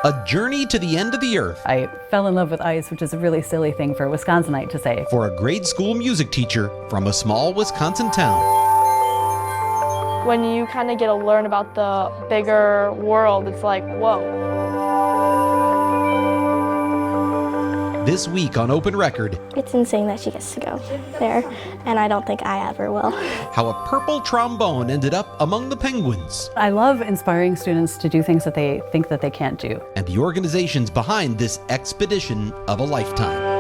A journey to the end of the earth. I fell in love with ice, which is a really silly thing for a Wisconsinite to say. For a grade school music teacher from a small Wisconsin town. When you kind of get to learn about the bigger world, it's like, whoa. This week on Open Record, it's insane that she gets to go there, and I don't think I ever will. How a purple trombone ended up among the penguins. I love inspiring students to do things that they think that they can't do. And the organizations behind this expedition of a lifetime.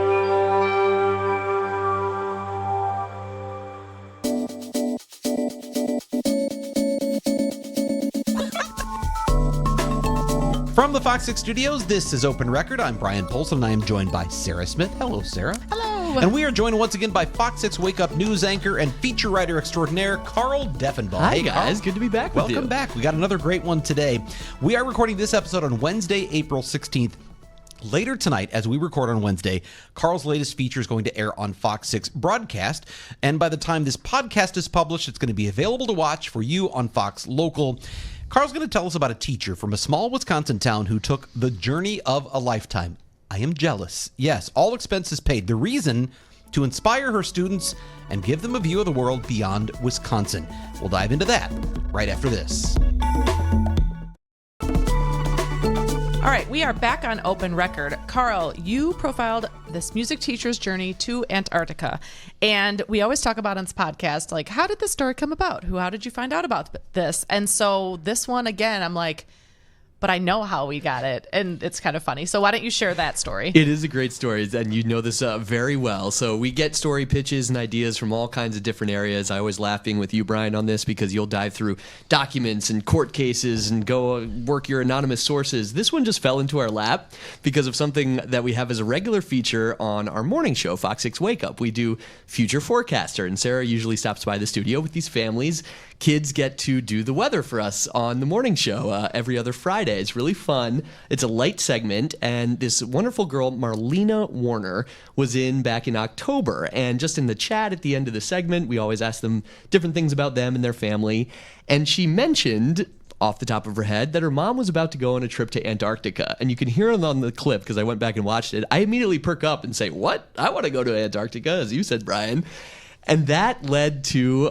From the Fox 6 studios, this is Open Record. I'm Bryan Polcyn, and I am joined by Sarah Smith. Hello, Sarah. Hello. And we are joined once again by Fox 6 Wake Up news anchor and feature writer extraordinaire, Carl Deffenbaugh. Hi, hey, guys. Carl. Good to be back with you. Welcome back. We got another great one today. We are recording this episode on Wednesday, April 16th. Later tonight, as we record on Wednesday, Carl's latest feature is going to air on Fox 6 Broadcast. And by the time this podcast is published, it's going to be available to watch for you on Fox Local. Carl's going to tell us about a teacher from a small Wisconsin town who took the journey of a lifetime. I am jealous. Yes, all expenses paid. The reason, to inspire her students and give them a view of the world beyond Wisconsin. We'll dive into that right after this. All right, we are back on Open Record. Carl, you profiled this music teacher's journey to Antarctica. And we always talk about on this podcast, like, how did this story come about? How did you find out about this? And so this one, again, I'm like, but I know how we got it, and it's kind of funny. So why don't you share that story? It is a great story, and you know this very well. So we get story pitches and ideas from all kinds of different areas. I always laughing with you, Bryan, on this because you'll dive through documents and court cases and go work your anonymous sources. This one just fell into our lap because of something that we have as a regular feature on our morning show, Fox 6 Wake Up. We do Future Forecaster, and Sarah usually stops by the studio with these families. Kids get to do the weather for us on the morning show every other Friday. It's really fun. It's a light segment, and this wonderful girl, Marlena Warner, was back in October. And just in the chat at the end of the segment, we always ask them different things about them and their family. And she mentioned, off the top of her head, that her mom was about to go on a trip to Antarctica. And you can hear it on the clip because I went back and watched it. I immediately perk up and say, what? I want to go to Antarctica, as you said, Bryan. And that led to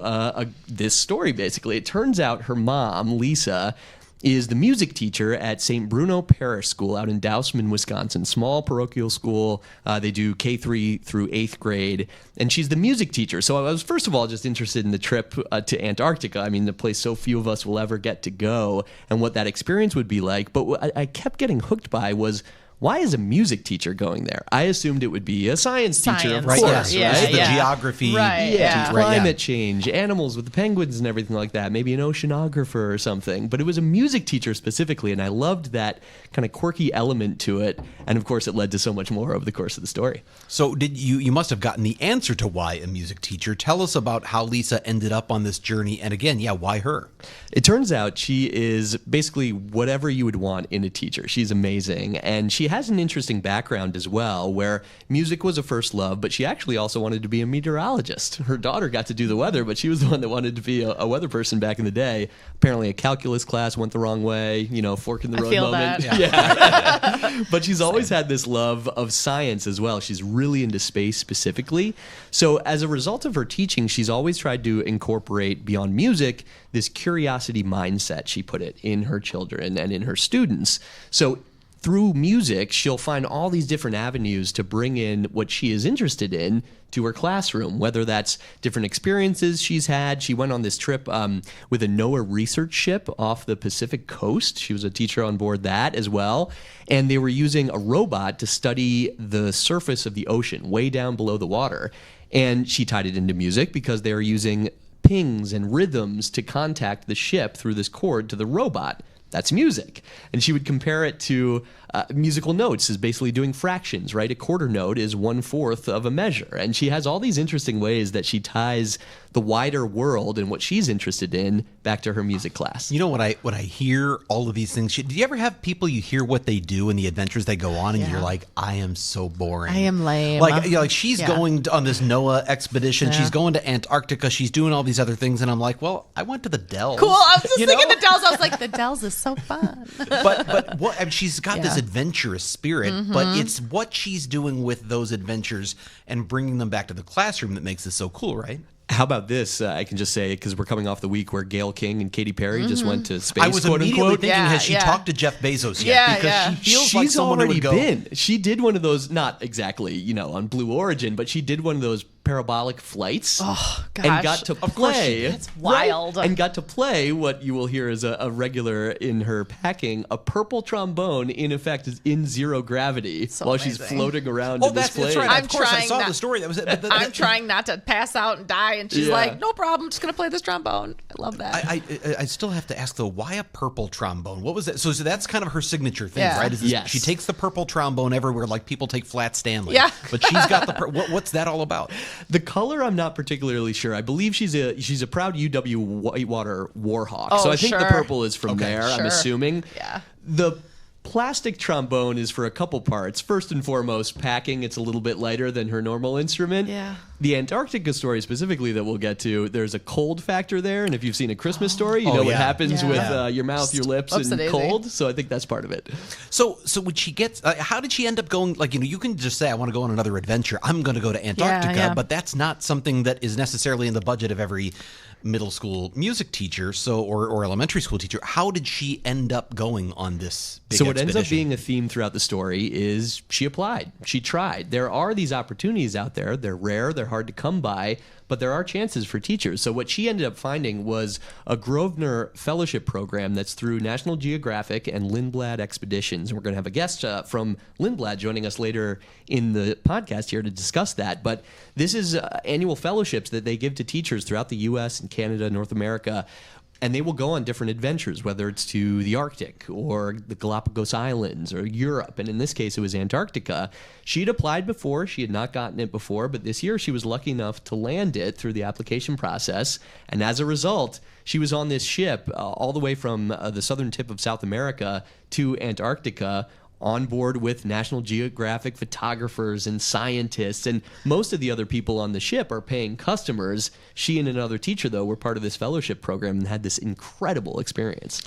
this story, basically. It turns out her mom, Lisa, is the music teacher at St. Bruno Parish School out in Dousman, Wisconsin. Small parochial school. They do K-3 through 8th grade. And she's the music teacher. So I was, first of all, just interested in the trip to Antarctica. I mean, the place so few of us will ever get to go and what that experience would be like. But what I kept getting hooked by was, why is a music teacher going there? I assumed it would be a science teacher, of right, course. yes, Right? The geography. Right, Yeah, Right, climate change, animals with the penguins and everything like that. Maybe an oceanographer or something. But it was a music teacher specifically, and I loved that kind of quirky element to it. And of course, it led to so much more over the course of the story. So you must have gotten the answer to why a music teacher. Tell us about how Lisa ended up on this journey. And again, why her? It turns out she is basically whatever you would want in a teacher. She's amazing. And she has an interesting background as well, where music was a first love, but she actually also wanted to be a meteorologist. Her daughter got to do the weather, but she was the one that wanted to be a weather person back in the day. Apparently a calculus class went the wrong way, fork in the road feel moment. that. Yeah. But she's always had this love of science as well. She's really into space specifically. So as a result of her teaching, she's always tried to incorporate beyond music this curiosity mindset, she put it, in her children and in her students. So through music, she'll find all these different avenues to bring in what she is interested in to her classroom, whether that's different experiences she's had. She went on this trip with a NOAA research ship off the Pacific coast. She was a teacher on board that as well. And they were using a robot to study the surface of the ocean, way down below the water. And she tied it into music because they were using pings and rhythms to contact the ship through this cord to the robot. That's music. And she would compare it to musical notes as basically doing fractions, right? A quarter note is 1/4 of a measure. And she has all these interesting ways that she ties the wider world and what she's interested in back to her music class. You know what I hear all of these things. Do you ever have people you hear what they do and the adventures they go on, and you're like, I am so boring. I am lame. Like she's going on this NOAA expedition. She's going to Antarctica. She's doing all these other things, and I'm like, well, I went to the Dells. Cool. I was just thinking the Dells. I was like, the Dells is so fun. But what? I mean, she's got this adventurous spirit, but it's what she's doing with those adventures and bringing them back to the classroom that makes this so cool, right? How about this? I can just say, because we're coming off the week where Gayle King and Katy Perry just went to space, I was quote immediately unquote. thinking, has she talked to Jeff Bezos yet? Yeah, because she feels like She's someone who already would go. been. She did one of those, not exactly, on Blue Origin, but she did one of those parabolic flights. Oh, gosh. And got to play. That's wild. Right? And got to play what you will hear as a regular in her packing, a purple trombone, in effect, is in zero gravity while she's floating around in this plane. That's right. I'm Of course, I trying saw not- the story. That was it. But I'm trying not to pass out and die, and she's like, no problem, I'm just going to play this trombone. I love that. I still have to ask though, why a purple trombone? What was that? So that's kind of her signature thing, Yeah. right? Yes. She takes the purple trombone everywhere, like people take Flat Stanley. Yeah. But she's got the. What's that all about? The color, I'm not particularly sure. I believe she's a proud UW Whitewater Warhawk. Oh, so I think the sure. purple is from there, I'm Sure. assuming. Yeah. The plastic trombone is for a couple parts. First and foremost, packing. It's a little bit lighter than her normal instrument. Yeah. The Antarctica story specifically that we'll get to, there's a cold factor there. And if you've seen A Christmas Story, you know what happens with your mouth, your lips, and Whoopsie-daisy. cold. So I think that's part of it. So when she gets, how did she end up going? Like, you can just say, I want to go on another adventure. I'm going to go to Antarctica, yeah. but that's not something that is necessarily in the budget of every middle school music teacher, or elementary school teacher. How did she end up going on this big So what ends up expedition? being a theme throughout the story is she applied. She tried. There are these opportunities out there. They're rare. They're hard to come by. But there are chances for teachers. So what she ended up finding was a Grosvenor Fellowship Program that's through National Geographic and Lindblad Expeditions. And we're going to have a guest from Lindblad joining us later in the podcast here to discuss that. But this is annual fellowships that they give to teachers throughout the U.S. and Canada, North America. And they will go on different adventures, whether it's to the Arctic or the Galapagos Islands or Europe. And in this case, it was Antarctica. She'd applied before. She had not gotten it before. But this year, she was lucky enough to land it through the application process. And as a result, she was on this ship all the way from the southern tip of South America to Antarctica, on board with National Geographic photographers and scientists, and most of the other people on the ship are paying customers. She and another teacher, though, were part of this fellowship program and had this incredible experience.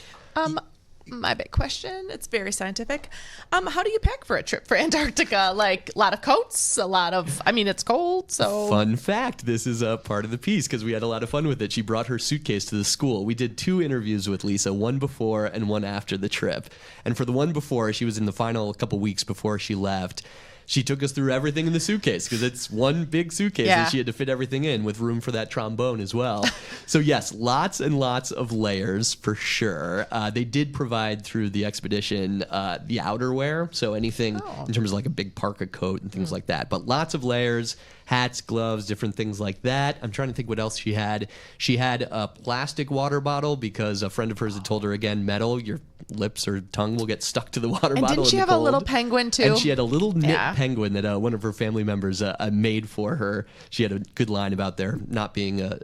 My big question, it's very scientific. How do you pack for a trip for Antarctica? Like a lot of coats, it's cold, so. Fun fact, this is a part of the piece because we had a lot of fun with it. She brought her suitcase to the school. We did 2 interviews with Lisa, one before and one after the trip. And for the one before, she was in the final couple weeks before she left. She took us through everything in the suitcase because it's one big suitcase and she had to fit everything in with room for that trombone as well. So yes, lots and lots of layers for sure. They did provide through the expedition the outerwear, so anything in terms of like a big parka coat and things like that. But lots of layers, hats, gloves, different things like that. I'm trying to think what else she had. She had a plastic water bottle because a friend of hers had told her, again, metal, your lips or tongue will get stuck to the water And bottle. didn't she in the have a cold. little penguin too? And she had a little knit penguin that one of her family members made for her. She had a good line about there not being a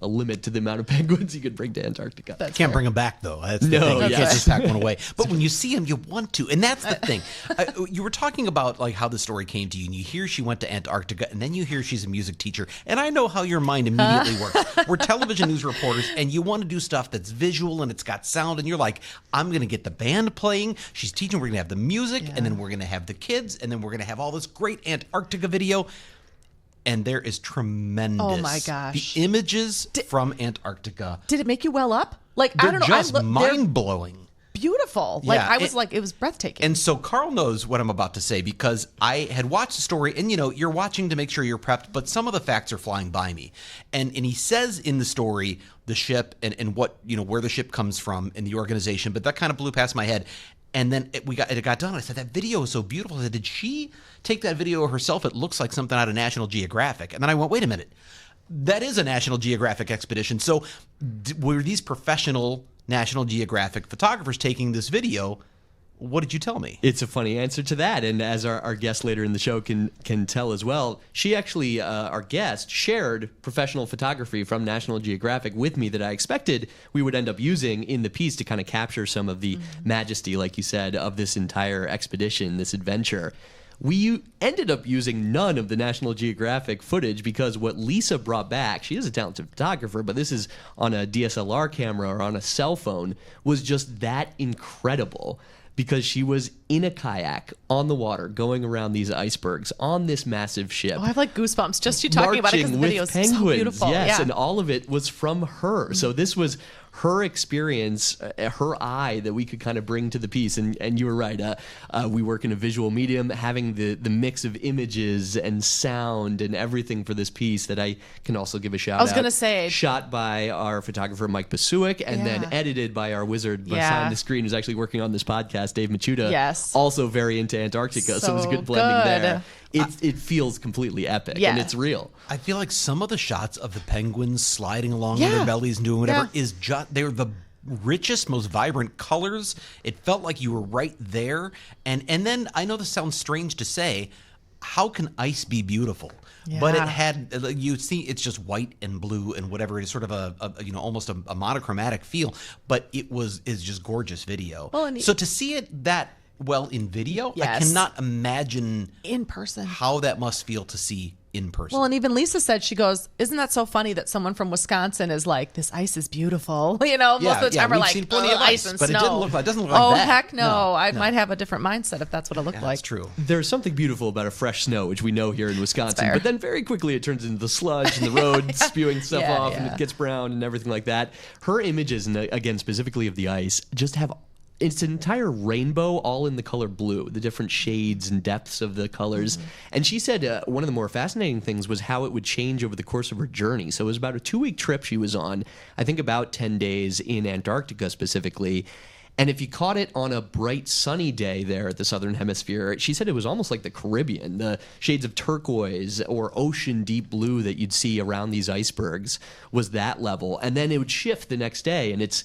limit to the amount of penguins you could bring to Antarctica. Can't bring them back though. That's the thing. You can't just pack one away. But when you see them, you want to, and that's the thing. You were talking about like how the story came to you, and you hear she went to Antarctica, and then you hear she's a music teacher, and I know how your mind immediately works. We're television news reporters, and you want to do stuff that's visual and it's got sound, and you're like, I'm going to get the band playing. She's teaching. We're going to have the music, and then we're going to have the kids, and then we're going to have all this great Antarctica video. And there is tremendous. Oh my gosh. The images from Antarctica. Did it make you well up? Like, They're I don't know. just they're mind-blowing. beautiful. Yeah, It was breathtaking. And so Carl knows what I'm about to say because I had watched the story, and you're watching to make sure you're prepped, but some of the facts are flying by me. And he says in the story the ship and what where the ship comes from in the organization, but that kind of blew past my head. And then it got done. I said, that video is so beautiful. I said, did she take that video herself? It looks like something out of National Geographic. And then I went, wait a minute. That is a National Geographic expedition. So were these professional National Geographic photographers taking this video? what did you tell me? It's a funny answer to that. And as our guest later in the show can tell as well, she actually, our guest, shared professional photography from National Geographic with me that I expected we would end up using in the piece to kind of capture some of the majesty, like you said, of this entire expedition, this adventure. We ended up using none of the National Geographic footage because what Lisa brought back, she is a talented photographer, but this is on a DSLR camera or on a cell phone, was just that incredible because she was in a kayak on the water going around these icebergs on this massive ship. Oh, I have like goosebumps just you talking about it because the video is so beautiful. Yes, yeah. and all of it was from her. So this was her experience, her eye that we could kind of bring to the piece. And you were right. We work in a visual medium, having the mix of images and sound and everything for this piece that I can also give a shout out. I was going to say. Shot by our photographer, Mike Basuic, and then edited by our wizard behind the screen who's actually working on this podcast, Dave Machuda. Yes. Also very into Antarctica. So it was a good blending there. It feels completely epic, and it's real. I feel like some of the shots of the penguins sliding along on their bellies and doing whatever is just, they're the richest, most vibrant colors. It felt like you were right there. And then, I know this sounds strange to say, how can ice be beautiful? Yeah. But it had, you see, it's just white and blue and whatever. It's sort of a almost a monochromatic feel, but is just gorgeous video. Well, so to see it that well in video, I cannot imagine in person how that must feel to see in person. Well, and even Lisa said, she goes, isn't that so funny that someone from Wisconsin is like, this ice is beautiful? You know, most of the time we're like, plenty of ice and but snow. It doesn't look like that. Oh, heck no. I might have a different mindset if that's what it looked like. That's true. There's something beautiful about a fresh snow, which we know here in Wisconsin, fair. but then very quickly it turns into the sludge and the road spewing stuff off and it gets brown and everything like that. Her images, and again, specifically of the ice, just have it's an entire rainbow all in the color blue, the different shades and depths of the colors. And she said one of the more fascinating things was how it would change over the course of her journey. So it was about a 2-week trip she was on, I think about 10 days in Antarctica specifically. And if you caught it on a bright sunny day there at the Southern Hemisphere, she said it was almost like the Caribbean. The shades of turquoise or ocean deep blue that you'd see around these icebergs was that level. And then it would shift the next day and it's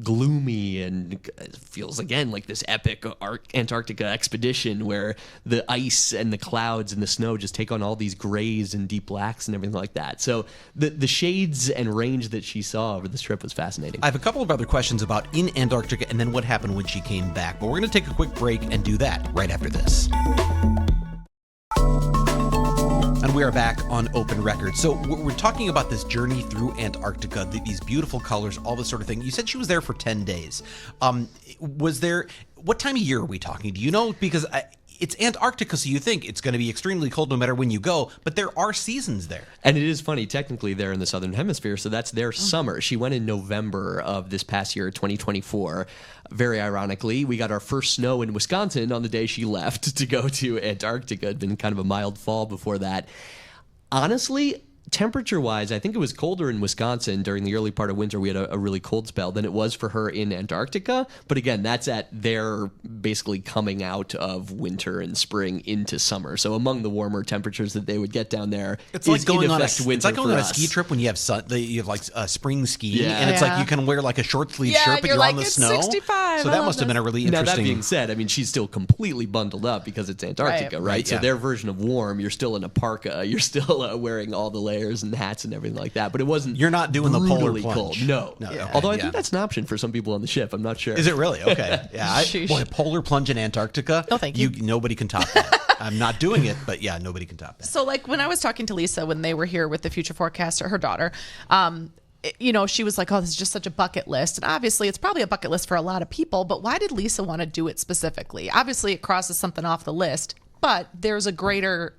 gloomy and it feels again like this epic Antarctica expedition where the ice and the clouds and the snow just take on all these grays and deep blacks and everything like that. So the shades and range that she saw over this trip was fascinating. I have a couple of other questions about in Antarctica and then what happened when she came back, but we're going to take a quick break and do that right after this. And we are back on Open Record. So we're talking about this journey through Antarctica, these beautiful colors, all this sort of thing. You said she was there for 10 days. What time of year are we talking? Do you know? Because it's Antarctica, so you think it's going to be extremely cold no matter when you go, but there are seasons there. And it is funny, technically they're in the Southern Hemisphere, so that's their summer. She went in November of this past year, 2024. Very ironically, we got our first snow in Wisconsin on the day she left to go to Antarctica. It had been kind of a mild fall before that. Honestly, temperature-wise, I think it was colder in Wisconsin during the early part of winter. We had a really cold spell than it was for her in Antarctica. But again, that's at their basically coming out of winter and spring into summer. So among the warmer temperatures that they would get down there, it's like going on a us. ski trip when you have like spring skiing, and it's like you can wear like a short sleeve shirt, but you're like, on the it's snow. 65. So that must have been a really interesting. Now that being said, I mean she's still completely bundled up because it's Antarctica, right? So their version of warm, you're still in a parka, you're still wearing all the layers and hats and everything like that, but it wasn't. You're not doing the polar plunge. Cold. No. Okay, although I think that's an option for some people on the ship. I'm not sure. Is it really? Okay. Yeah. Boy, polar plunge in Antarctica. No, thank you. Nobody can top that. I'm not doing it, but yeah, nobody can top that. So, like when I was talking to Lisa when they were here with the future forecaster, her daughter, she was like, oh, this is just such a bucket list. And obviously it's probably a bucket list for a lot of people, but why did Lisa want to do it specifically? Obviously it crosses something off the list, but there's a greater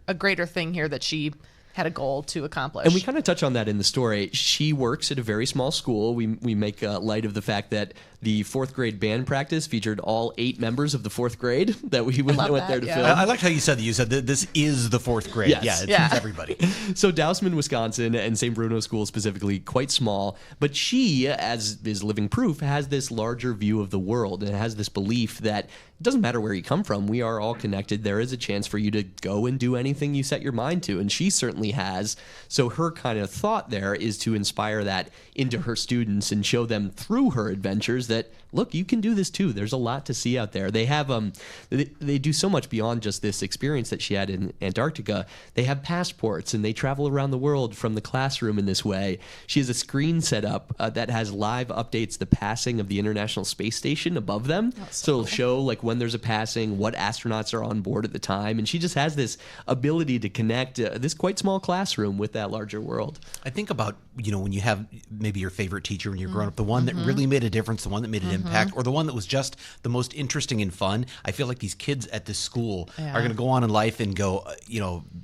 thing here that she had a goal to accomplish. And we kind of touch on that in the story. She works at a very small school. We make light of the fact that the 4th grade band practice featured all 8 members of the 4th grade that we went there to film. I liked how you said that. You said that this is the 4th grade. Yes. It's everybody. So Dousman, Wisconsin, and St. Bruno School specifically, quite small. But she, as is living proof, has this larger view of the world and has this belief that it doesn't matter where you come from. We are all connected. There is a chance for you to go and do anything you set your mind to. And she certainly has. So her kind of thought there is to inspire that into her students and show them through her adventures that look, you can do this too. There's a lot to see out there. They have they do so much beyond just this experience that she had in Antarctica. They have passports and they travel around the world from the classroom in this way. She has a screen set up that has live updates the passing of the International Space Station above them. So it'll show like when there's a passing, what astronauts are on board at the time, and she just has this ability to connect this quite small classroom with that larger world. I think about, when you have maybe your favorite teacher when you're growing up, the one that really made a difference, the one that made an impact, or the one that was just the most interesting and fun. I feel like these kids at this school are going to go on in life and go,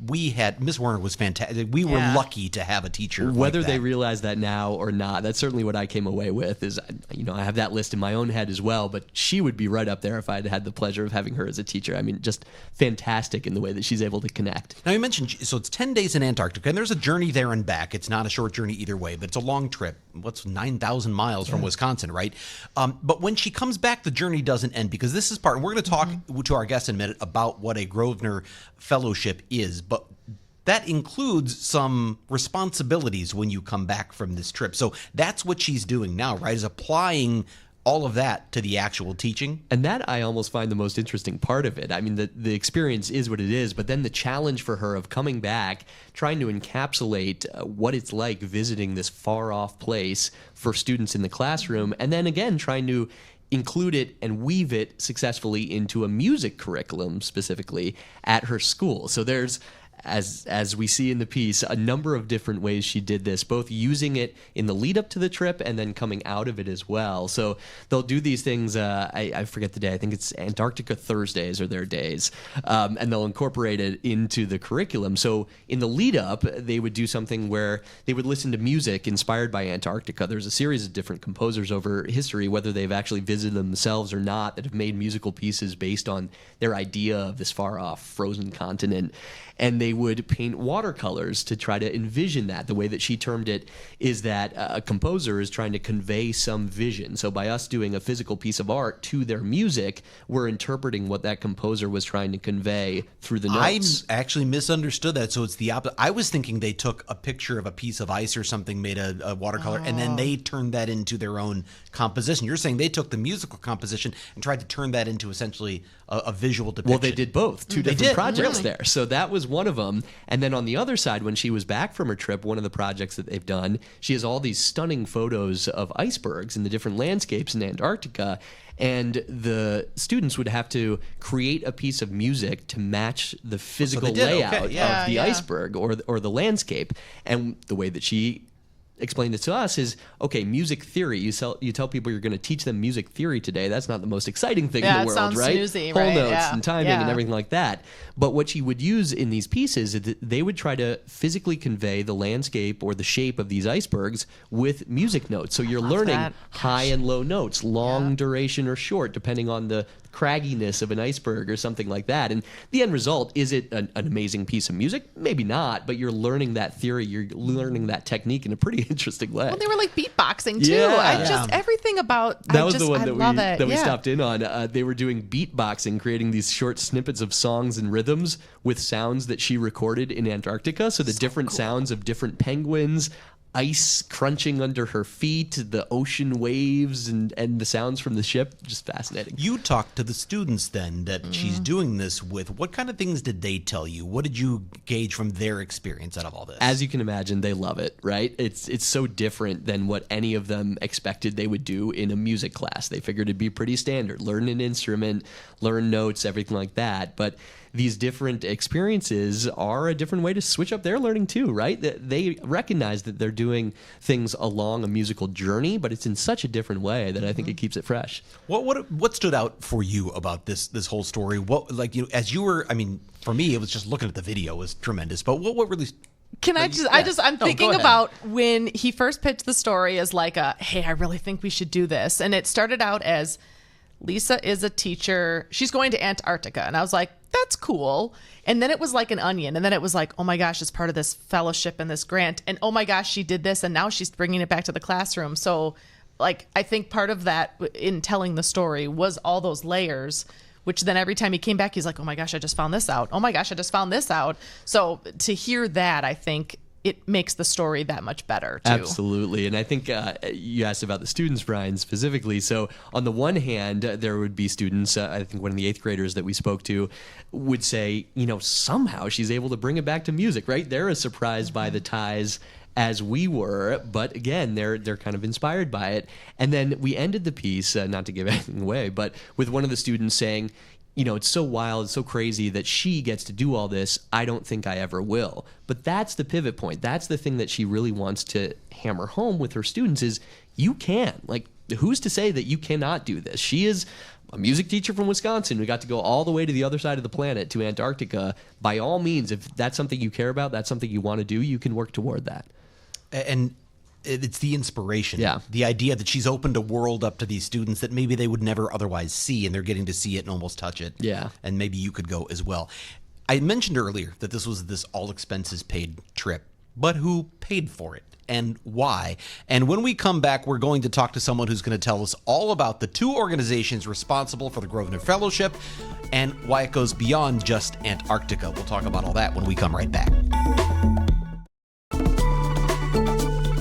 we had, Miss Werner was fantastic. We were lucky to have a teacher Whether like that. they realize that now or not, that's certainly what I came away with is, I have that list in my own head as well, but she would be right up there if I had had the pleasure of having her as a teacher. I mean, just fantastic in the way that she's able to connect. Now, you mentioned, so it's 10 days in Antarctica, and there's a journey there and back. It's not a short journey either way, but it's a long trip. What's 9,000 miles from Wisconsin, right? But when she comes back, the journey doesn't end, because this is part, and we're going to talk to our guest in a minute about what a Grosvenor Fellowship is, but that includes some responsibilities when you come back from this trip. So that's what she's doing now, right? Is applying all of that to the actual teaching. And that I almost find the most interesting part of it. I mean, the experience is what it is, but then the challenge for her of coming back, trying to encapsulate what it's like visiting this far-off place for students in the classroom, and then again trying to include it and weave it successfully into a music curriculum specifically at her school. So there's, as we see in the piece, a number of different ways she did this, both using it in the lead up to the trip and then coming out of it as well. So they'll do these things, I forget the day, I think it's Antarctica Thursdays are their days, and they'll incorporate it into the curriculum. So in the lead up, they would do something where they would listen to music inspired by Antarctica. There's a series of different composers over history, whether they've actually visited themselves or not, that have made musical pieces based on their idea of this far off frozen continent. And they would paint watercolors to try to envision that. The way that she termed it is that a composer is trying to convey some vision. So by us doing a physical piece of art to their music, we're interpreting what that composer was trying to convey through the notes. I actually misunderstood that. So it's the opposite. I was thinking they took a picture of a piece of ice or something, made a watercolor, and then they turned that into their own composition. You're saying they took the musical composition and tried to turn that into essentially a visual depiction. Well, they did both. Two different projects there. So that was one of them. And then on the other side, when she was back from her trip, one of the projects that they've done, she has all these stunning photos of icebergs in the different landscapes in Antarctica. And the students would have to create a piece of music to match the physical layout of the iceberg or the landscape. And the way that she explained it to us is, okay, music theory. You tell people you're going to teach them music theory today. That's not the most exciting thing in the world, sounds right? Snoozy, Whole right? notes and timing and everything like that. But what she would use in these pieces is that they would try to physically convey the landscape or the shape of these icebergs with music notes. So you're learning high and low notes, long duration or short, depending on the cragginess of an iceberg or something like that. And the end result, is it an amazing piece of music? Maybe not, but you're learning that theory, you're learning that technique in a pretty interesting way. Well, they were like beatboxing too. Yeah. Everything about that was the one that we we stopped in on. They were doing beatboxing, creating these short snippets of songs and rhythms with sounds that she recorded in Antarctica. So the different sounds of different penguins, ice crunching under her feet, the ocean waves, and the sounds from the ship. Just fascinating. You talked to the students then that she's doing this with. What kind of things did they tell you? What did you gauge from their experience out of all this? As you can imagine, they love it, right? It's so different than what any of them expected they would do in a music class. They figured it'd be pretty standard. Learn an instrument, learn notes, everything like that. But these different experiences are a different way to switch up their learning too, right? They recognize that they're doing things along a musical journey, but it's in such a different way that I think it keeps it fresh. What stood out for you about this whole story? What, like, you as you were, I mean, for me, it was just looking at the video was tremendous. But what really? Can I just, I'm thinking about when he first pitched the story as like hey, I really think we should do this. And it started out as, Lisa is a teacher. She's going to Antarctica. And I was like, that's cool. And then it was like an onion. And then it was like, oh my gosh, it's part of this fellowship and this grant. And oh my gosh, she did this. And now she's bringing it back to the classroom. So like, I think part of that in telling the story was all those layers, which then every time he came back, he's like, oh my gosh, I just found this out. Oh my gosh, I just found this out. So to hear that, I think it makes the story that much better too. Absolutely. And I think you asked about the students, Brian, specifically. So on the one hand, there would be students, I think one of the 8th graders that we spoke to would say, somehow she's able to bring it back to music, right? They're as surprised by the ties as we were, but again, they're kind of inspired by it. And then we ended the piece, not to give anything away, but with one of the students saying, it's so wild, it's so crazy that she gets to do all this. I don't think I ever will. But that's the pivot point. That's the thing that she really wants to hammer home with her students is you can. Like, who's to say that you cannot do this? She is a music teacher from Wisconsin who got to go all the way to the other side of the planet, to Antarctica. By all means, if that's something you care about, that's something you want to do, you can work toward that. And it's the inspiration. Yeah. The idea that she's opened a world up to these students that maybe they would never otherwise see, and they're getting to see it and almost touch it. Yeah. And maybe you could go as well. I mentioned earlier that this was this all expenses paid trip, but who paid for it and why? And when we come back, we're going to talk to someone who's going to tell us all about the 2 organizations responsible for the Grosvenor Fellowship and why it goes beyond just Antarctica. We'll talk about all that when we come right back.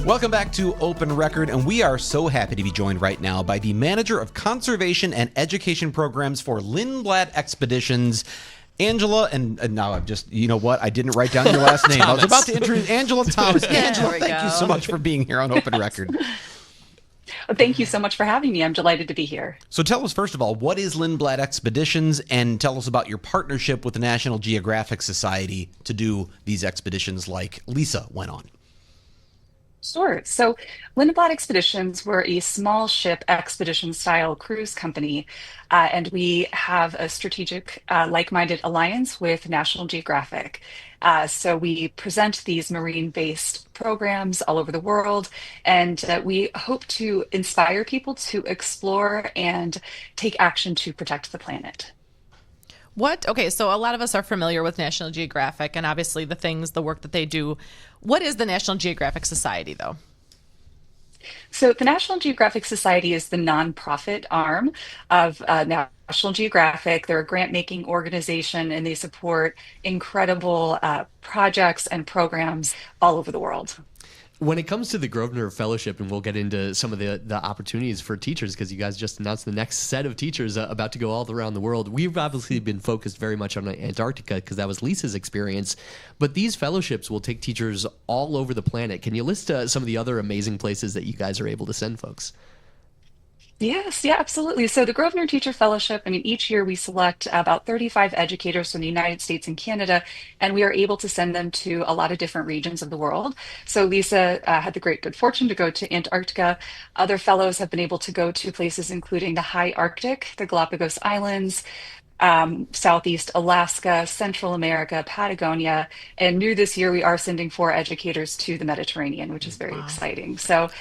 Welcome back to Open Record, and we are so happy to be joined right now by the Manager of Conservation and Education Programs for Lindblad Expeditions, Angela, and now I've just, you know what? I didn't write down your last name. I was about to introduce Angela Thomas. Angela, thank you so much for being here on Open Record. Well, thank you so much for having me. I'm delighted to be here. So tell us, first of all, what is Lindblad Expeditions, and tell us about your partnership with the National Geographic Society to do these expeditions like Lisa went on. Sure. So Lindblad Expeditions, we're a small ship expedition style cruise company, and we have a strategic like-minded alliance with National Geographic. So we present these marine-based programs all over the world, and we hope to inspire people to explore and take action to protect the planet. Okay, so a lot of us are familiar with National Geographic and obviously the work that they do. What is the National Geographic Society, though? So the National Geographic Society is the nonprofit arm of National Geographic. They're a grant-making organization, and they support incredible projects and programs all over the world. When it comes to the Grosvenor Fellowship, and we'll get into some of the opportunities for teachers, because you guys just announced the next set of teachers about to go all around the world. We've obviously been focused very much on Antarctica because that was Lisa's experience. But these fellowships will take teachers all over the planet. Can you list some of the other amazing places that you guys are able to send folks? Yes, yeah, absolutely. So the Grosvenor Teacher Fellowship, each year we select about 35 educators from the United States and Canada, and we are able to send them to a lot of different regions of the world. So Lisa had the great good fortune to go to Antarctica. Other fellows have been able to go to places including the high Arctic, the Galapagos Islands, Southeast Alaska, Central America, Patagonia, and new this year we are sending 4 educators to the Mediterranean, which is very exciting. So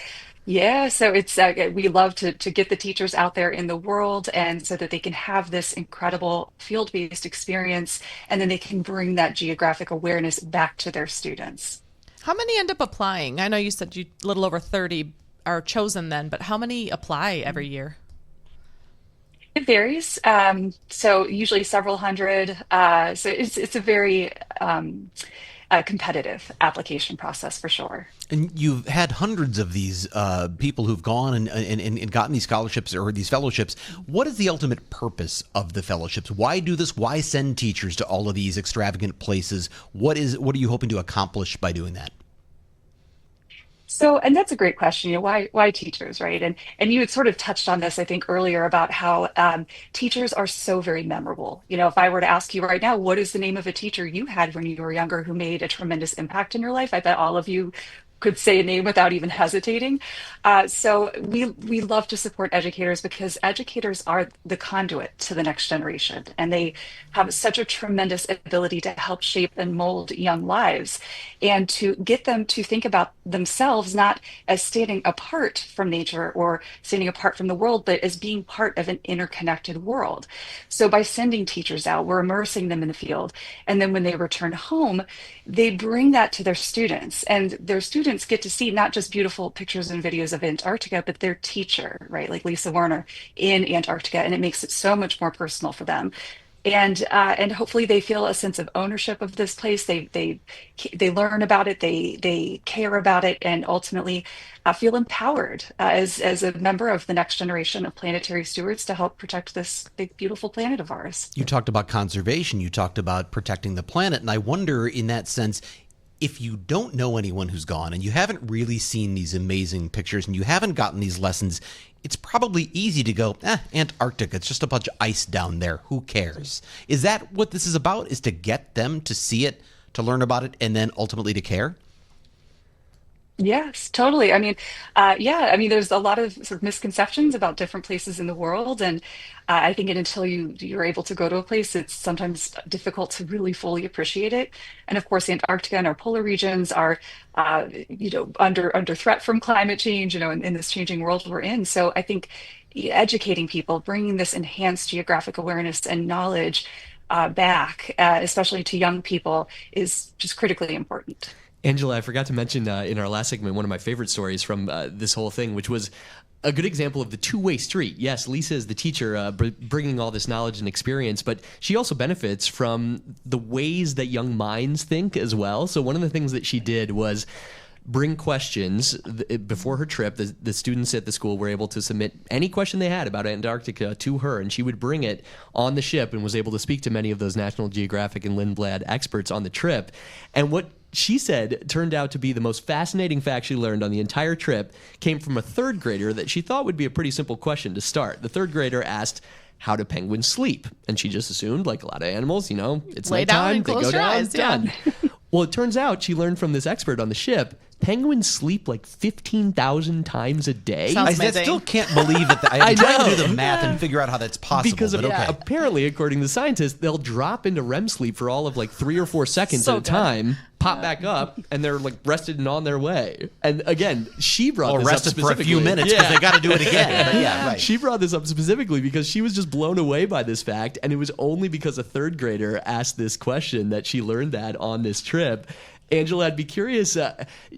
yeah, so it's we love to get the teachers out there in the world, and so that they can have this incredible field-based experience, and then they can bring that geographic awareness back to their students. How many end up applying? I know you said a little over 30 are chosen then, but how many apply every year? It varies. So usually several hundred. So it's a very competitive application process for sure. And you've had hundreds of these people who've gone and gotten these scholarships or these fellowships. What is the ultimate purpose of the fellowships? Why do this? Why send teachers to all of these extravagant places? What are you hoping to accomplish by doing that? So, and that's a great question. Why teachers, right? And you had sort of touched on this, I think, earlier about how teachers are so very memorable. If I were to ask you right now, what is the name of a teacher you had when you were younger who made a tremendous impact in your life? I bet all of you could say a name without even hesitating. So we love to support educators because educators are the conduit to the next generation, and they have such a tremendous ability to help shape and mold young lives, and to get them to think about themselves not as standing apart from nature or standing apart from the world, but as being part of an interconnected world. So by sending teachers out, we're immersing them in the field, and then when they return home, they bring that to their students, and their students get to see not just beautiful pictures and videos of Antarctica, but their teacher, right? Like Lisa Werner in Antarctica, and it makes it so much more personal for them. And hopefully they feel a sense of ownership of this place. They learn about it, they care about it, and ultimately feel empowered as a member of the next generation of planetary stewards to help protect this big, beautiful planet of ours. You talked about conservation, you talked about protecting the planet, and I wonder in that sense, if you don't know anyone who's gone and you haven't really seen these amazing pictures and you haven't gotten these lessons, it's probably easy to go, Antarctica, it's just a bunch of ice down there. Who cares? Is that what this is about? Is to get them to see it, to learn about it, and then ultimately to care? Yes, totally. I mean, there's a lot of sort of misconceptions about different places in the world, and I think until you're able to go to a place, it's sometimes difficult to really fully appreciate it. And of course, Antarctica and our polar regions are, under threat from climate change, in this changing world we're in. So I think educating people, bringing this enhanced geographic awareness and knowledge back, especially to young people, is just critically important. Angela, I forgot to mention in our last segment one of my favorite stories from this whole thing, which was a good example of the two-way street. Yes, Lisa is the teacher bringing all this knowledge and experience, but she also benefits from the ways that young minds think as well. So one of the things that she did was bring questions before her trip. The students at the school were able to submit any question they had about Antarctica to her, and she would bring it on the ship and was able to speak to many of those National Geographic and Lindblad experts on the trip. And what she said turned out to be the most fascinating fact she learned on the entire trip came from a third grader that she thought would be a pretty simple question to start. The third grader asked, how do penguins sleep? And she just assumed, like a lot of animals, it's Lay down nighttime, and they close go your down, eyes, done. Well, it turns out she learned from this expert on the ship, penguins sleep like 15,000 times a day. Sounds I amazing. still can't believe it. I'm trying to know. do the math and figure out how that's possible. Because but okay. apparently, according to scientists, they'll drop into REM sleep for all of like 3 or 4 seconds So at a time, pop back up, and they're like rested and on their way. And again, she brought this up rested for a specifically. few minutes because they got to do it again. But yeah, right. She brought this up specifically because she was just blown away by this fact, and it was only because a third grader asked this question that she learned that on this trip. Angela, I'd be curious.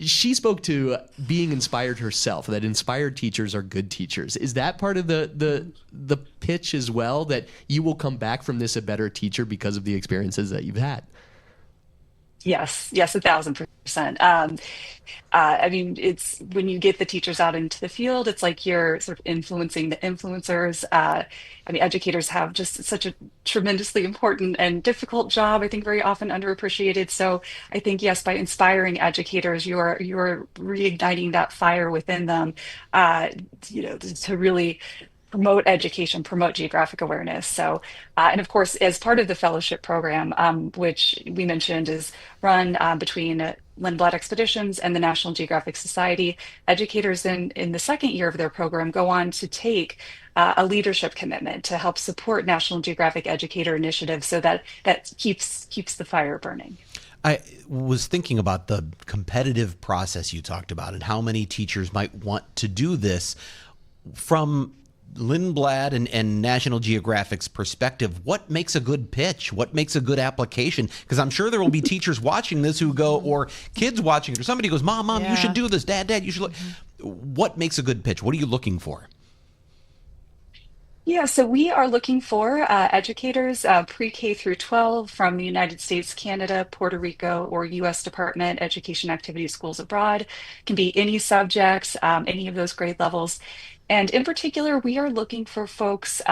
She spoke to being inspired herself, that inspired teachers are good teachers. Is that part of the pitch as well, that you will come back from this a better teacher because of the experiences that you've had? Yes, 1,000%. It's when you get the teachers out into the field, it's like you're sort of influencing the influencers. Educators have just such a tremendously important and difficult job, I think very often underappreciated. So I think, yes, by inspiring educators, you're reigniting that fire within them, to really promote education, promote geographic awareness. So, and of course, as part of the fellowship program, which we mentioned is run between Lindblad Expeditions and the National Geographic Society, educators in the second year of their program go on to take a leadership commitment to help support National Geographic educator initiatives so that keeps the fire burning. I was thinking about the competitive process you talked about and how many teachers might want to do this from Lindblad and National Geographic's perspective. What makes a good pitch? What makes a good application? Because I'm sure there will be teachers watching this who go, or kids watching it, or somebody goes, Mom, you should do this. Dad, you should look. What makes a good pitch? What are you looking for? Yeah, so we are looking for educators pre-K through 12 from the United States, Canada, Puerto Rico, or U.S. Department Education Activity Schools Abroad. Can be any subjects, any of those grade levels. And in particular, we are looking for folks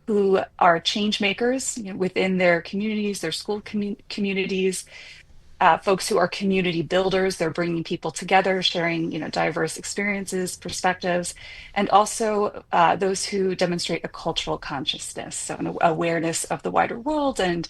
who are change makers, within their communities, their school communities, folks who are community builders. They're bringing people together, sharing, diverse experiences, perspectives, and also those who demonstrate a cultural consciousness, so an awareness of the wider world and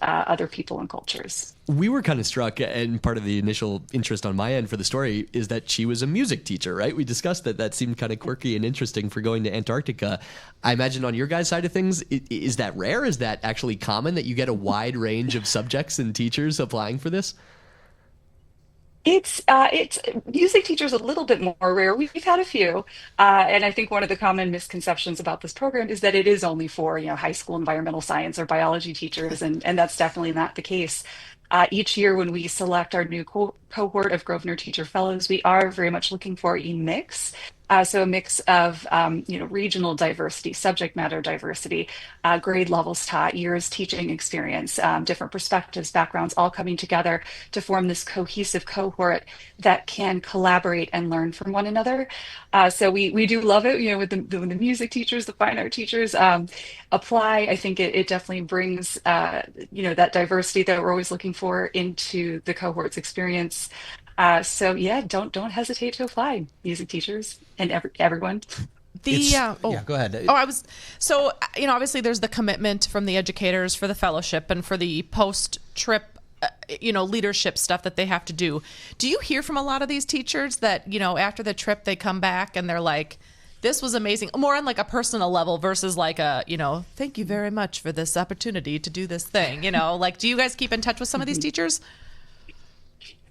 other people and cultures. We were kind of struck, and part of the initial interest on my end for the story is that she was a music teacher, right? We discussed that seemed kind of quirky and interesting for going to Antarctica. I imagine on your guys' side of things, is that rare? Is that actually common that you get a wide range of subjects and teachers applying for this? It's music teachers a little bit more rare. We've had a few, and I think one of the common misconceptions about this program is that it is only for high school environmental science or biology teachers, and that's definitely not the case. Each year when we select our new cohort of Grosvenor Teacher Fellows, we are very much looking for a mix. So a mix of regional diversity, subject matter diversity, grade levels taught, years teaching experience, different perspectives, backgrounds, all coming together to form this cohesive cohort that can collaborate and learn from one another. So we do love it, when the music teachers, the fine art teachers apply. I think it definitely brings that diversity that we're always looking for into the cohort's experience. So yeah, don't hesitate to apply, music teachers and everyone. Yeah, go ahead. Obviously there's the commitment from the educators for the fellowship and for the post-trip leadership stuff that they have to do. Do you hear from a lot of these teachers that, after the trip they come back and they're like, this was amazing, more on like a personal level versus like a, thank you very much for this opportunity to do this thing, like, do you guys keep in touch with some of these teachers?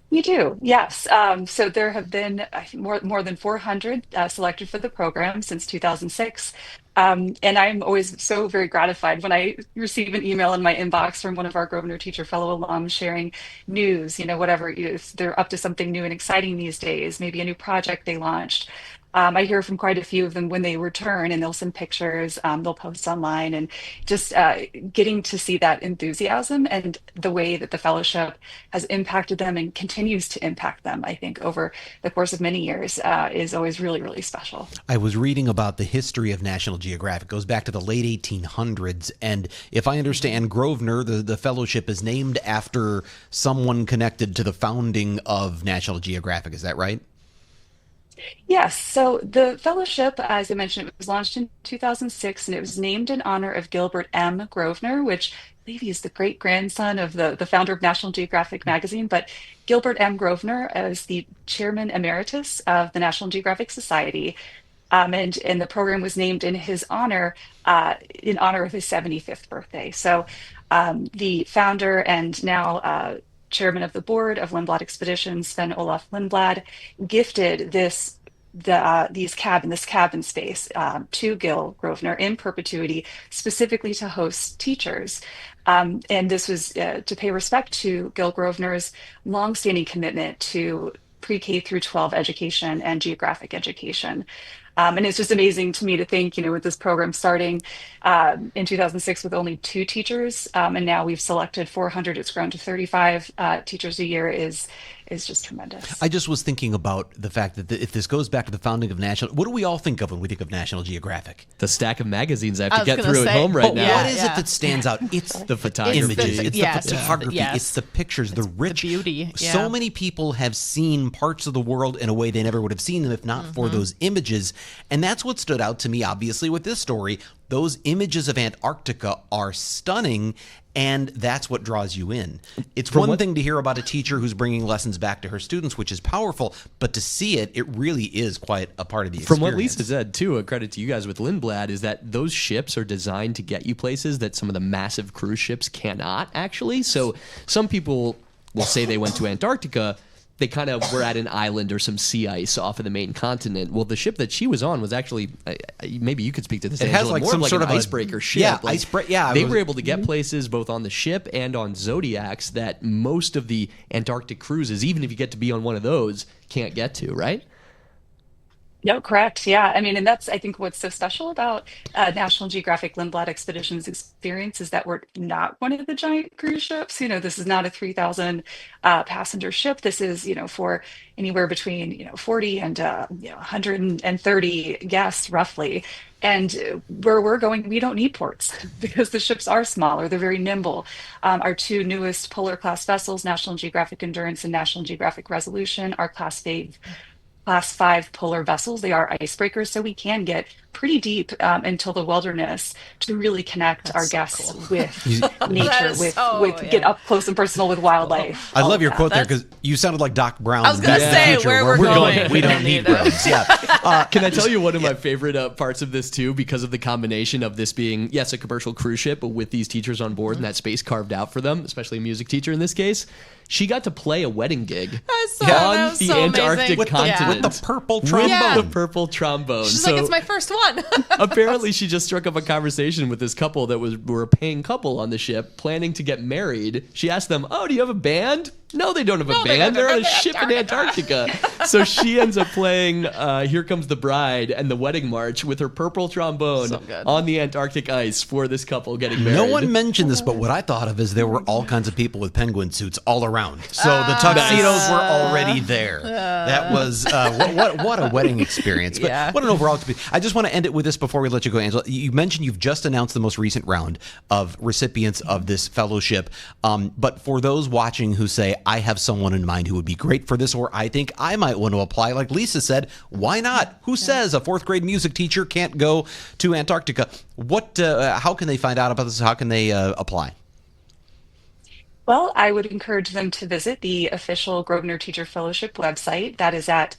We do, yes. So there have been, I think, more than 400 selected for the program since 2006. And I'm always so very gratified when I receive an email in my inbox from one of our Grosvenor Teacher Fellow alums sharing news, whatever, if they're up to something new and exciting these days, maybe a new project they launched. I hear from quite a few of them when they return, and they'll send pictures, they'll post online, and just getting to see that enthusiasm and the way that the fellowship has impacted them and continues to impact them, I think, over the course of many years is always really, really special. I was reading about the history of National Geographic. It goes back to the late 1800s. And if I understand, Grosvenor, the fellowship is named after someone connected to the founding of National Geographic. Is that right? Yes, so the fellowship, as I mentioned, it was launched in 2006, and it was named in honor of Gilbert M. Grosvenor, which I believe he's the great grandson of the founder of National Geographic magazine. But Gilbert M. Grosvenor is the chairman emeritus of the National Geographic Society. And the program was named in his honor, in honor of his 75th birthday. So the founder and now chairman of the board of Lindblad Expeditions, Sven Olaf Lindblad, gifted this cabin space to Gil Grosvenor in perpetuity, specifically to host teachers. And this was to pay respect to Gil Grosvenor's longstanding commitment to pre-K through 12 education and geographic education. And it's just amazing to me to think, with this program starting in 2006 with only 2 teachers, and now we've selected 400, it's grown to 35 teachers a year is just tremendous. I just was thinking about the fact that if this goes back to the founding of National, what do we all think of when we think of National Geographic? The stack of magazines I have to get through at home right now. What is it that stands out? It's the photography. Images, it's the photography, it's the pictures, the rich beauty. Yeah. So many people have seen parts of the world in a way they never would have seen them if not for those images. And that's what stood out to me, obviously, with this story. Those images of Antarctica are stunning, and that's what draws you in. It's one thing to hear about a teacher who's bringing lessons back to her students, which is powerful, but to see it, it really is quite a part of the experience. From what Lisa said, too, a credit to you guys with Lindblad, is that those ships are designed to get you places that some of the massive cruise ships cannot, actually. So some people will say they went to Antarctica, they kind of were at an island or some sea ice off of the main continent. Well, the ship that she was on was actually, maybe you could speak to this, it Angela, has like more some like sort an of icebreaker ship. Yeah, They were able to get places both on the ship and on Zodiacs that most of the Antarctic cruises, even if you get to be on one of those, can't get to, right? No, correct. Yeah. I mean, and that's, I think, what's so special about National Geographic Lindblad Expeditions experience is that we're not one of the giant cruise ships. This is not a 3,000 passenger ship. This is, for anywhere between, 40 and 130 guests roughly. And where we're going, we don't need ports because the ships are smaller. They're very nimble. Our 2 newest polar class vessels, National Geographic Endurance and National Geographic Resolution, are Class 5 polar vessels. They are icebreakers, so we can get pretty deep into the wilderness to really connect our guests with nature, get up close and personal with wildlife. I love your quote there because you sounded like Doc Brown. I was going to say where we're going. We don't need roads. Yeah. Can I tell you one of my favorite parts of this too, because of the combination of this being, yes, a commercial cruise ship, but with these teachers on board and that space carved out for them, especially a music teacher in this case. She got to play a wedding gig on the Antarctic continent with the purple trombone. With the purple trombone. She's like, it's my first one. fun. Apparently, she just struck up a conversation with this couple that were a paying couple on the ship, planning to get married. She asked them, "Oh, do you have a band?" No, they don't have a band. They're on a ship in Antarctica. So she ends up playing "Here Comes the Bride" and the wedding march with her purple trombone on the Antarctic ice for this couple getting married. No one mentioned this, but what I thought of is there were all kinds of people with penguin suits all around. So the tuxedos were already there. That was what a wedding experience. But what an overall experience. I just want to end it with this before we let you go, Angela. You mentioned you've just announced the most recent round of recipients of this fellowship. But for those watching who say, I have someone in mind who would be great for this, or I think I might want to apply, like Lisa said, why not? Who says a fourth grade music teacher can't go to Antarctica? How can they find out about this? How can they apply? Well, I would encourage them to visit the official Grosvenor Teacher Fellowship website. That is at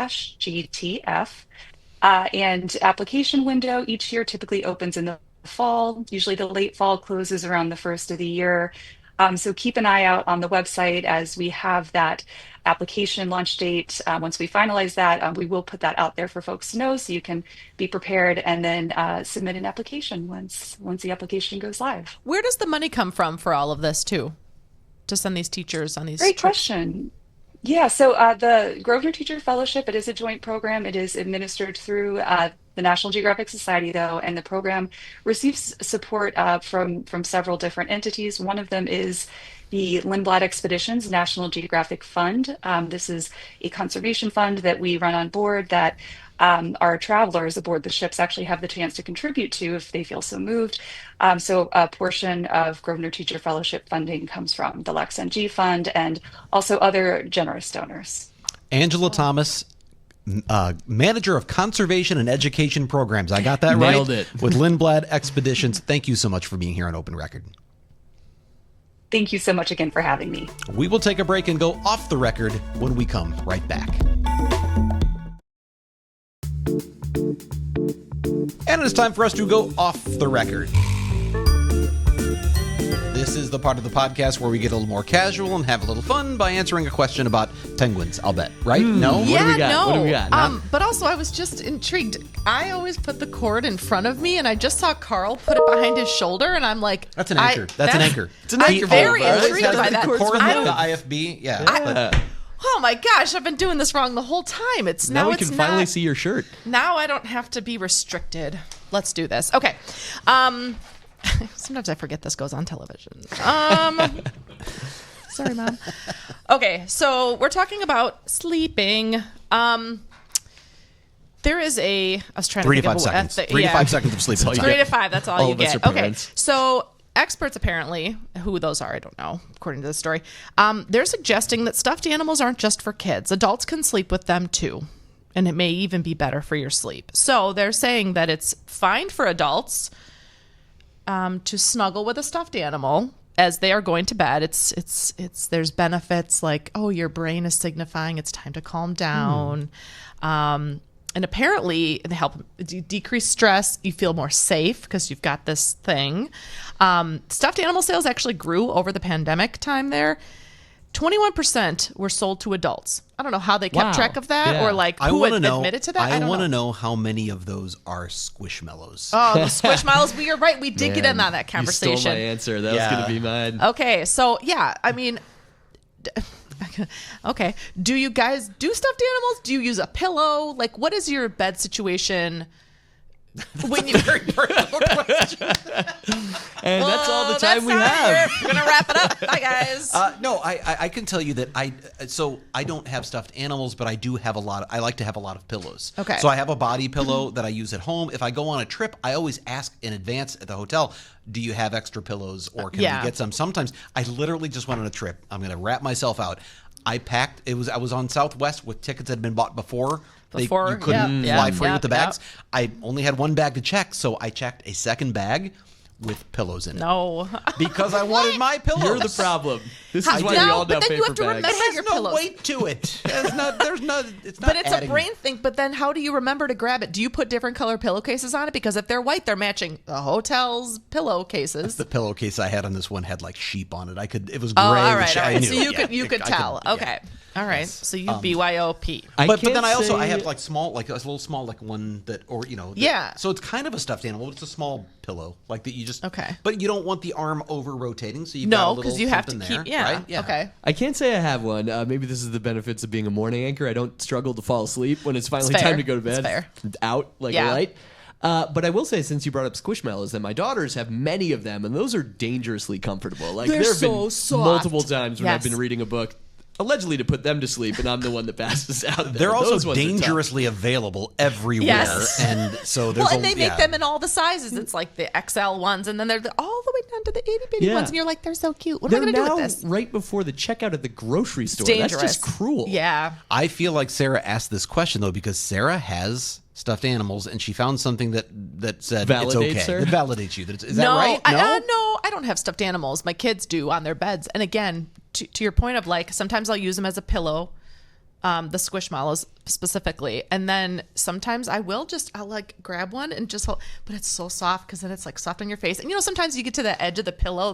natgeoed.org/GTF. And application window each year typically opens in the fall. Usually the late fall closes around the first of the year. So keep an eye out on the website as we have that application launch date. Once we finalize that, we will put that out there for folks to know so you can be prepared and then submit an application once the application goes live. Where does the money come from for all of this too? To send these teachers on these Great trips? question. Yeah, so the Grosvenor Teacher Fellowship, it is a joint program. It is administered through the National Geographic Society, though, and the program receives support from several different entities. One of them is the Lindblad Expeditions National Geographic Fund. This is a conservation fund that we run on board that our travelers aboard the ships actually have the chance to contribute to if they feel so moved. So a portion of Grosvenor Teacher Fellowship funding comes from the LexNG Fund and also other generous donors. Angela Thomas, Manager of Conservation and Education Programs. I got that Nailed right? it. With Lindblad Expeditions. Thank you so much for being here on Open Record. Thank you so much again for having me. We will take a break and go off the record when we come right back. And it's time for us to go off the record. This is the part of the podcast where we get a little more casual and have a little fun by answering a question about penguins, I'll bet. Right? No? Yeah, What do we got? no. What do we got? But also, I was just intrigued. I always put the cord in front of me, and I just saw Carl put it behind his shoulder, and I'm like, That's an anchor. That's an anchor. It's an I'm anchor. very Barbara. intrigued by that. The cord, I don't- the IFB. Yeah. oh my gosh, I've been doing this wrong the whole time. It's Now we it's can not, finally see your shirt. Now I don't have to be restricted. Let's do this. Okay. Sometimes I forget this goes on television. Sorry, Mom. Okay, so we're talking about sleeping. There is I was trying 3 to to think 5 of seconds. 3 to 5 seconds of sleep. all you Three get. to five, that's all All you of us get. are Okay, parents. so experts apparently, who those are, I don't know, according to the story, they're suggesting that stuffed animals aren't just for kids. Adults can sleep with them too, and it may even be better for your sleep. So they're saying that it's fine for adults to snuggle with a stuffed animal as they are going to bed. It's there's benefits like, oh, your brain is signifying it's time to calm down. And apparently they help decrease stress. You feel more safe because you've got this thing. Stuffed animal sales actually grew over the pandemic time there. 21% were sold to adults. I don't know how they kept Wow. track of that Yeah. or like I who want to know. admitted to that. I don't want to know. know how many of those are Squishmallows. Oh, the Squishmallows. We are right. We did get in on that You conversation. stole my answer. That Yeah. was going to be mine. Okay, so yeah, I mean, okay. Do you guys do stuffed animals? Do you use a pillow? Like, what is your bed situation? When you Very personal question. And that's all the Oh, time we that's have. We're gonna wrap it up. Bye, guys. No, I can tell you that I don't have stuffed animals, but I do have I like to have a lot of pillows. Okay. So I have a body pillow that I use at home. If I go on a trip, I always ask in advance at the hotel, do you have extra pillows or can Yeah. we get some? Sometimes I literally just went on a trip. I'm going to wrap myself out. I packed, I was on Southwest with tickets that had been bought before. You couldn't fly free with the bags. I only had one bag to check, so I checked a second bag with pillows in it. No. Because I wanted my pillows. You're the problem. This is why we all but know then you have paper to bags. remember There's your no pillows. weight to it. It's not, it's not But it's adding. a brain thing. But then how do you remember to grab it? Do you put different color pillowcases on it? Because if they're white, they're matching the hotel's pillowcases. The pillowcase I had on this one had like sheep on it. It was gray. Oh, all right, which all I right. knew. So you Yeah, could I tell. yeah. Okay. All right. So you BYOP. But can't then I say- have like small, like a little small, like one that, or that- Yeah. So it's kind of a stuffed animal. It's a small pillow, like that you just. Okay. But you don't want the arm over rotating, so you got a No, little because you have to something keep. there, Yeah. right? Yeah. Okay. I can't say I have one. Maybe this is the benefits of being a morning anchor. I don't struggle to fall asleep when it's finally It's fair. time to go to bed. It's fair. Out like Yeah. a light. But I will say, since you brought up Squishmallows, that my daughters have many of them, and those are dangerously comfortable. Like They're there have so been soft. multiple times when I've Yes. been reading a book, allegedly to put them to sleep, and I'm the one that passes out. There. They're also Those ones are tough. dangerously available everywhere, Yes. and so there's Well, and they make yeah. them in all the sizes. It's like the XL ones, and then they're all the way down to the itty bitty Yeah. ones, and you're like, they're so cute. What They're am I going to do now with this? right before the checkout at the grocery store. It's dangerous. That's just cruel. Yeah. I feel like Sarah asked this question though because Sarah has stuffed animals, and she found something that said it's Validates okay. her? That validates you. Is that No, right? no, I don't have stuffed animals. My kids do on their beds. And again, to your point of like, sometimes I'll use them as a pillow, the Squishmallows specifically. And then sometimes I'll like grab one and just hold, but it's so soft because then it's like soft on your face. And sometimes you get to the edge of the pillow,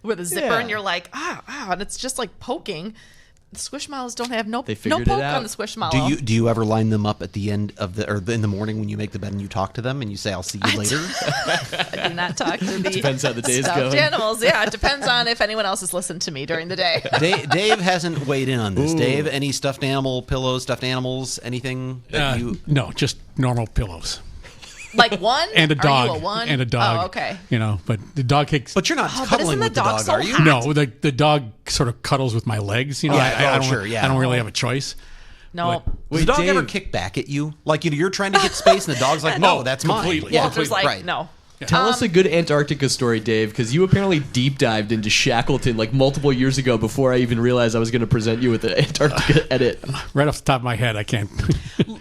where the zipper, Yeah. and you're like, and it's just like poking. The Squishmallows don't have no They no figured it poke out. on the Squishmallow. Do you ever line them up at the end of in the morning when you make the bed and you talk to them and you say I'll see you later? I do not talk to the Depends how the day's stuffed going. animals. Yeah, it depends on if anyone else has listened to me during the day. Dave hasn't weighed in on this. Ooh. Dave, any stuffed animal pillows, stuffed animals, anything that you? No, just normal pillows. Like one? And a dog. Are you a one? And a dog. Oh, okay. But the dog kicks. But you're not but cuddling isn't the with the dog dog, so are you? hot? No, the dog sort of cuddles with my legs. Yeah, I don't, sure, yeah. I don't really have a choice. No. Does Wait, the dog ever Dave. kick back at you? Like you're trying to get space, and the dog's like, "No, that's mine." completely. Yeah, Walter's like, right. no. Tell us a good Antarctica story, Dave, because you apparently deep dived into Shackleton like multiple years ago before I even realized I was going to present you with an Antarctica edit. Right off the top of my head, I can't.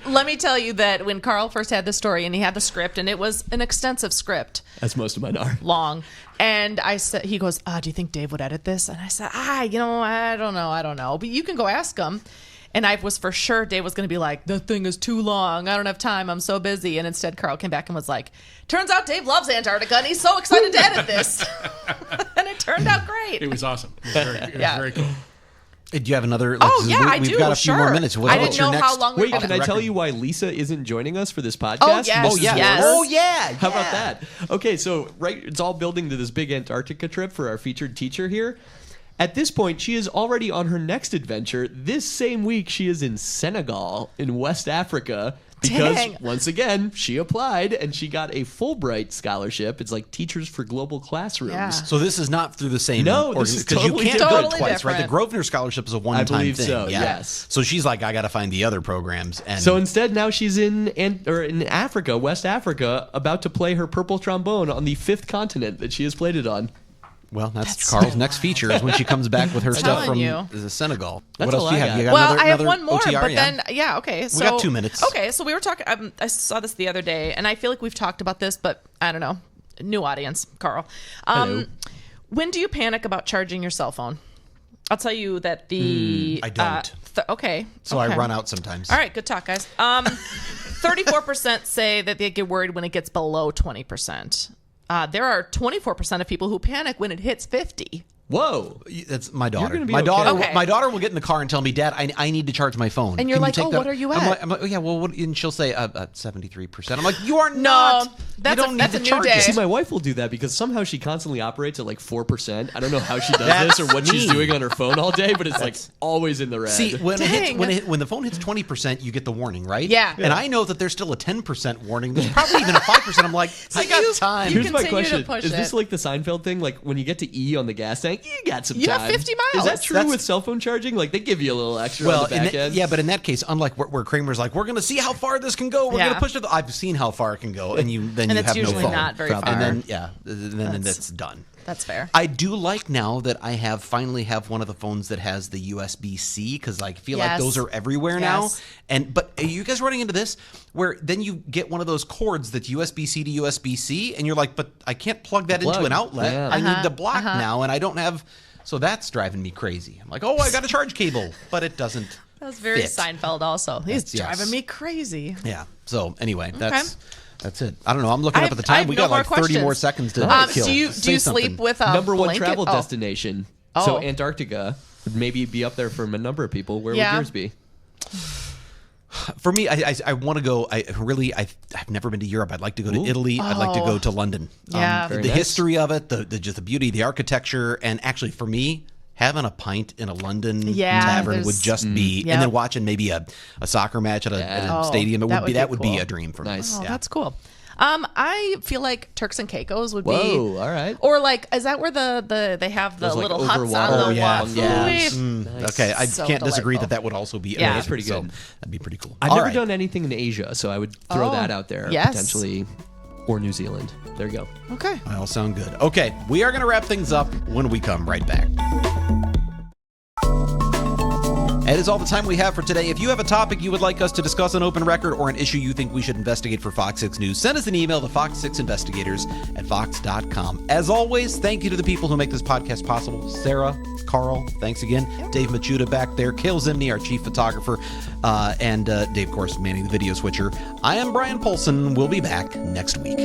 Let me tell you that when Carl first had the story and he had the script, and it was an extensive script, As most of mine are. long. And I said, he goes, do you think Dave would edit this? And I said, I don't know. But you can go ask him. And I was for sure Dave was going to be like, the thing is too long. I don't have time. I'm so busy. And instead, Carl came back and was like, turns out Dave loves Antarctica and he's so excited to edit this. And it turned out great. It was awesome. It was Yeah. very cool. Do you have another? I we've do. got a few more Sure. minutes. I didn't What's your know next? how long we Wait, were can going I to tell you why Lisa isn't joining us for this podcast? Oh, yes. Oh yeah. Yes. Oh yeah. How about that? Okay, so it's all building to this big Antarctica trip for our featured teacher here. At this point, she is already on her next adventure. This same week, she is in Senegal in West Africa because, Dang. once again, she applied and she got a Fulbright scholarship. It's like Teachers for Global Classrooms. Yeah. So this is not through the same. No, this is because totally you can't different. do it Totally twice, right? The different. Grosvenor Scholarship is a one-time believe thing. so, Yeah. yes. So she's like, I got to find the other programs, and So instead, now she's in Africa, West Africa, about to play her purple trombone on the 5th continent that she has played it on. well, that's Carl's next feature is when she comes back with her stuff from telling Senegal. That's What else all do you I have? got. You got Well, another, I have another one more, OTR, but yeah? then, okay. So, got 2 minutes. Okay, so we were talking, I saw this the other day, and I feel like we've talked about this, but I don't know. New audience, Carl. Hello. When do you panic about charging your cell phone? I'll tell you that the... I don't. Okay. So okay. I run out sometimes. All right, good talk, guys. 34% say that they get worried when it gets below 20%. There are 24% of people who panic when it hits 50. Whoa. That's my daughter. gonna be My okay. daughter. Okay. My daughter will get in the car and tell me, "Dad, I need to charge my phone." And you're Can you like, take "Oh, that?" what are you I'm at? like, "Oh yeah, well," and she'll say, "73%." I'm like, "You are No, not. that's you a- don't that's need a to new charge day. it." See, my wife will do that because somehow she constantly operates at like 4%. I don't know how she does That's this or what she's me. doing on her phone all day, but it's like always in the red. See, when Dang. when the phone hits 20%, you get the warning, right? Yeah. And I know that there's still a 10% warning. There's probably even a 5%. I'm like, I got you- time. you Here's my continue to question. push Is this it. like the Seinfeld thing? Like when you get to E on the gas tank, you got some You time. have 50 Is miles. that true with cell phone charging? Like they give you a little extra on the back end? yeah, but in that case, unlike where Kramer's like, we're going to see how far this can go. We're Yeah. going to push it. I've seen how far it can go, and And you it's have no usually phone. not very far. And then then it's done. That's fair. I do like now that I finally have one of the phones that has the USB-C, because I feel like Yes. those are everywhere Yes. now. But are you guys running into this where then you get one of those cords that's USB-C to USB-C, and you're like, but I can't plug that into an outlet. Yeah. I need the block now, and I don't have. So that's driving me crazy. I'm like, oh, I got a charge cable, but it doesn't. That was very fit. Seinfeld also. He's That's- yes. driving me crazy. Yeah. So anyway, that's it. I don't know. I'm looking I up at the have- I time. have We no got more like 30 more questions. seconds to kill. Do you Say sleep something. with a Number one blanket? travel Oh. destination. Oh. So Antarctica would maybe be up there from a number of people. Where Yeah. would yours be? For me, I want to go. I've never been to Europe. I'd like to go to Italy. I'd like to go to London. Yeah. Very the nice. history of it, just the beauty, the architecture, and actually for me, having a pint in a London tavern would there's- just be, Yep. and then watching maybe a soccer match at a stadium. It would be that would be cool. a dream for me. Nice. Oh, Yeah. that's cool. I feel like Turks and Caicos would be. Whoa, all right. Or like, is that where they have the Those, like, little over huts water. on the Oh, yeah. water? Yes. Okay, I So can't disagree delightful. that would also be Yeah. amazing. pretty So good. that'd be pretty cool. I've All never right. done anything in Asia, so I would throw Oh, that out there. yes. Potentially. Or New Zealand. There you go. Okay. They all sound good. Okay, we are going to wrap things up when we come right back. That is all the time we have for today. If you have a topic you would like us to discuss on Open Record or an issue you think we should investigate for Fox 6 News, send us an email to FOX6 Investigators at Fox.com. As always, thank you to the people who make this podcast possible. Sarah, Carl, thanks again. Dave Machuda back there. Kale Zimney, our chief photographer. And Dave, of course, manning the video switcher. I am Bryan Polcyn. We'll be back next week.